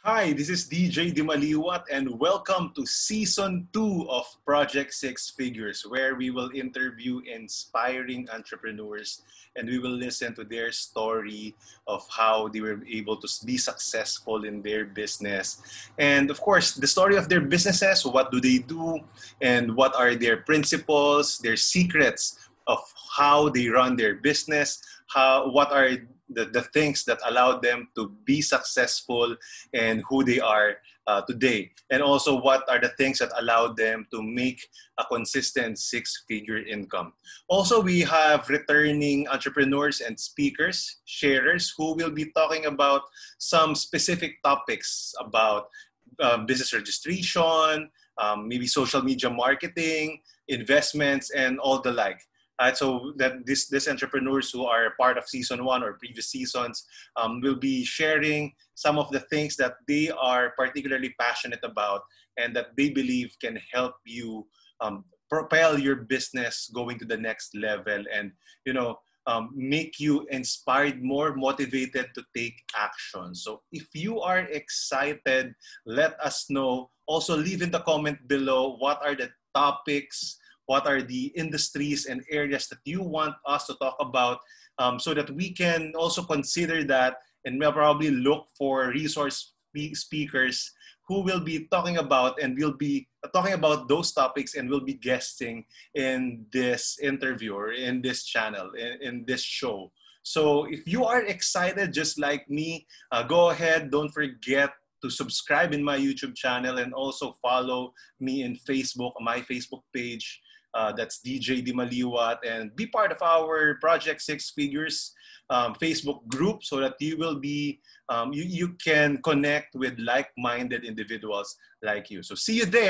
Hi, this is DJ Dimaliuat and welcome to Season 2 of Project Six Figures, where we will interview inspiring entrepreneurs and we will listen to their story of how they were able to be successful in their business. And of course, the story of their businesses, what do they do, and what are their principles, their secrets of how they run their business, what are the things that allowed them to be successful and who they are today. And also what are the things that allowed them to make a consistent six-figure income. Also, we have returning entrepreneurs and speakers, sharers, who will be talking about some specific topics about business registration, maybe social media marketing, investments, and all the like. So that these entrepreneurs who are part of season 1 or previous seasons will be sharing some of the things that they are particularly passionate about and that they believe can help you propel your business going to the next level and make you inspired, more motivated to take action. So if you are excited, let us know. Also leave in the comment below what are the topics, what are the industries and areas that you want us to talk about so that we can also consider that and we'll probably look for resource speakers who will be talking about and will be talking about those topics and will be guesting in this interview or in this channel, in this show. So if you are excited just like me, go ahead, don't forget to subscribe in my YouTube channel and also follow me in Facebook, my Facebook page. That's DJ Dimaliuat, and be part of our Project Six Figures Facebook group so that you will be you can connect with like-minded individuals like you. So see you there.